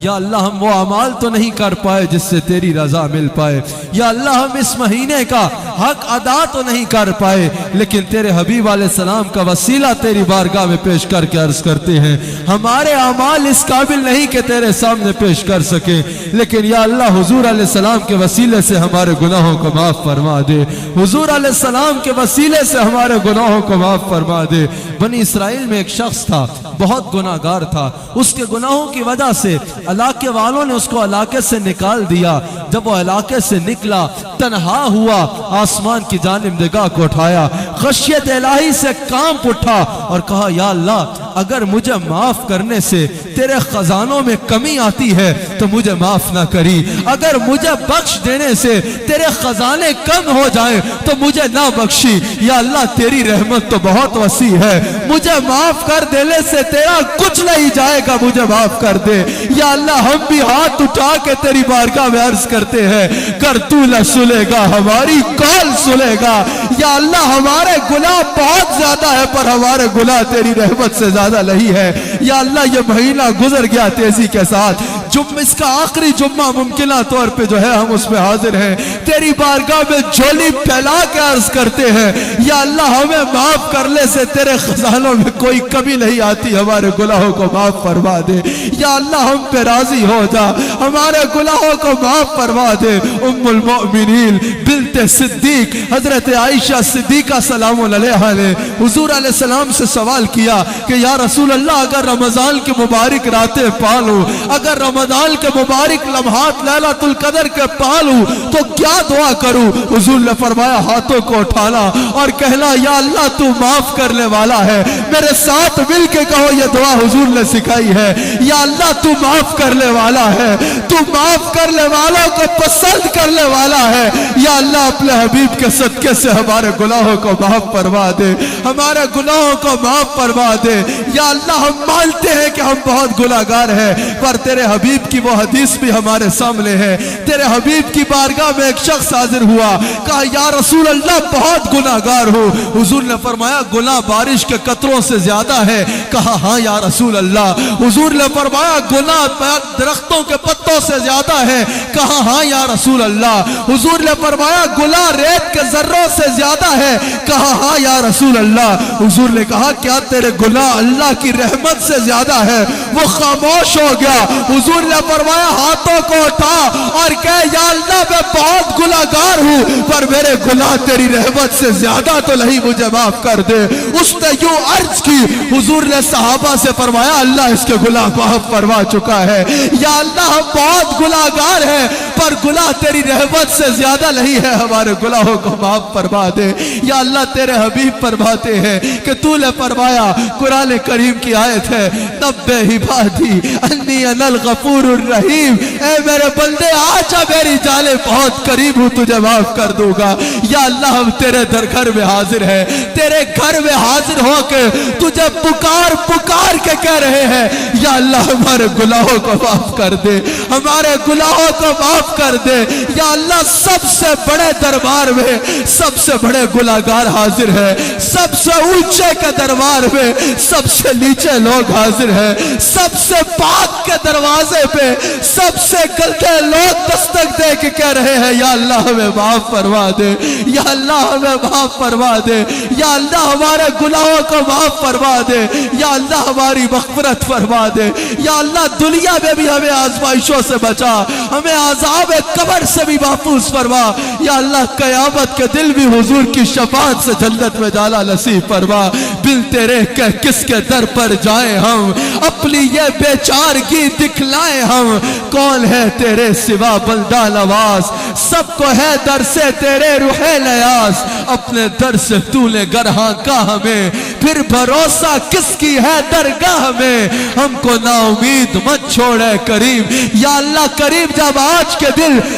یا اللہ ہم وہ اعمال تو نہیں کر پائے جس سے تیری رضا مل پائے، یا اللہ ہم اس مہینے کا حق ادا تو نہیں کر پائے، لیکن تیرے حبیب علیہ السلام کا وسیلہ تیری بارگاہ میں پیش کر کے عرض کرتے ہیں ہمارے اعمال اس قابل نہیں کہ تیرے سامنے پیش کر سکیں، لیکن یا اللہ حضور علیہ السلام کے وسیلے سے ہمارے گناہوں کو معاف فرما دے، حضور علیہ السلام کے وسیلے سے ہمارے گناہوں کو معاف فرما دے۔ بنی اسرائیل میں ایک شخص تھا، بہت گناہ گار تھا، اس کے گناہوں کی وجہ سے علاقے والوں نے اس کو علاقے سے نکال دیا۔ جب وہ علاقے سے نکلا تنہا ہوا، آسمان کی جانب نگاہ کو اٹھایا، خشیت الہی سے کانپ اٹھا اور کہا یا اللہ اگر مجھے معاف کرنے سے تیرے خزانوں میں کمی آتی ہے تو مجھے معاف نہ کری، اگر مجھے بخش دینے سے تیرے خزانے کم ہو جائیں تو مجھے نہ بخشی، یا اللہ تیری رحمت تو بہت وسیع ہے، مجھے معاف کر دینے سے تیرا کچھ نہیں جائے گا، مجھے معاف کر دے۔ یا اللہ ہم بھی ہاتھ اٹھا کے تیری بارگاہ میں عرض کرتے ہیں کر تو نہ سلے گا ہماری کال سلے گا، یا اللہ ہمارے گناہ بہت زیادہ ہے پر ہمارے گناہ تیری رحمت سے زیادہ نہیں ہے۔ یا اللہ یہ مہینہ گزر گیا تیزی کے ساتھ، اس کا آخری جمعہ ممکنہ طور پہ جو ہے ہم اس میں حاضر ہیں، تیری بارگاہ میں جھولی پھیلا کے عرض کرتے ہیں یا اللہ ہمیں معاف کرنے سے تیرے خزانوں میں کوئی کمی نہیں آتی، ہمارے گناہوں کو معاف فرما دے، یا اللہ ہم پہ راضی ہو جا، ہمارے گناہوں کو معاف فرما دے۔ ام المؤمنین بنت صدیق حضرت عائشہ صدیقہ سلام علیہا نے حضور علیہ السلام سے سوال کیا کہ یا رسول اللہ اگر رمضان کی مبارک راتیں پالوں، اگر رمضان کے مبارک لمحات لیلۃ القدر کے پالوں تو کیا دعا کروں؟ حضور نے فرمایا ہاتھوں کو اٹھانا اور کہنا یا اللہ تو معاف کرنے والا ہے، میرے ساتھ مل کے کہو یہ دعا حضور نے سکھائی ہے، یا اللہ تو معاف کرنے والا ہے، تو معاف کرنے والوں کو پسند کرنے والا ہے، یا اللہ اپنے حبیب کے صدقے سے ہمارے گناہوں کو معاف فرما دے، ہمارے گناہوں کو معاف فرما دے۔ یا اللہ ہم مانتے ہیں کہ ہم بہت گناہگار ہیں، پر تیرے حبیب کی وہ حدیث بھی ہمارے سامنے ہے، تیرے حبیب کی بارگاہ میں ایک شخص حاضر ہوا، کہا یا رسول اللہ بہت گناہگار ہوں، حضور نے فرمایا گناہ بارش کے قطروں سے زیادہ ہے، کہا ہاں یا رسول اللہ، حضور نے فرمایا گناہ درختوں کے پتوں سے زیادہ ہے، کہا ہاں یا رسول اللہ، حضور نے فرمایا گناہ ریت کے ذروں سے زیادہ ہے، کہا ہاں یا رسول اللہ، حضور نے کہا کیا تیرے گناہ اللہ کی رحمت سے زیادہ ہے؟ وہ خاموش ہو گیا، حضور نے فرمایا ہاتھوں کو اٹھا اور کہے یا اللہ میں بہت گناہگار ہوں پر میرے گناہ تیری رحمت سے زیادہ تو نہیں، مجھے معاف کر دے۔ اس نے یوں عرض کی، حضور نے صحابہ سے فرمایا اللہ اس کے گناہ معاف فرما چکا ہے، یا اللہ ہم بہت گناہگار ہیں پر گناہ تیری رحمت سے زیادہ نہیں ہے، ہمارے گناہوں کو معاف فرما دے۔ یا اللہ تیرے حبیب فرماتے ہیں کہ تو نے فرمایا، قرآن کریم کی آیت ہے نبّئ عبادی انی انا الغفور الرحیم، اے میرے بندے آجا میری جانب بہت قریب ہوں تجھے معاف کر دوں گا۔ یا اللہ ہم تیرے در گھر میں حاضر ہیں، تیرے گھر میں حاضر ہو کے تجھے پکار پکار کے کہہ رہے ہیں یا اللہ ہمارے گناہوں کو معاف کر دے، ہمارے گناہوں کو معاف کر دے۔ یا اللہ سب سے بڑے دربار میں سب سے بڑے گناہگار حاضر ہیں، سب سے اونچے کے دربار میں سب سے نیچے لوگ حاضر ہیں، سب سے پاک کے دروازے پہ سب سے گندے لوگ دستک دے کے کہہ رہے ہیں یا اللہ ہمیں معاف فرما دے، یا اللہ ہمیں معاف فرما دے، یا اللہ ہمارے گناہوں کو معاف فرما دے، یا اللہ ہماری مغفرت فرما دے، یا اللہ دنیا میں بھی ہمیں آزمائشوں سے بچا، ہمیں عذاب قبر سے بھی محفوظ فرما، یا اللہ قیامت کے دل بھی حضور کی شفاعت سے جنت میں جانا نصیب فرما۔ بل تیرے کہ کس کے در پر جائیں ہم، اپنی یہ بیچارگی دکھلائیں ہم، کون ہے تیرے سوا بندہ نواز، سب کو ہے در سے تیرے روح نیاز، اپنے در سے تو نے گرہاں کا ہمیں، پھر بھروسہ کس کی ہے درگاہ میں، ہم کو نا امید مت چھوڑے کریم۔ یا اللہ کریم جب آج کے دن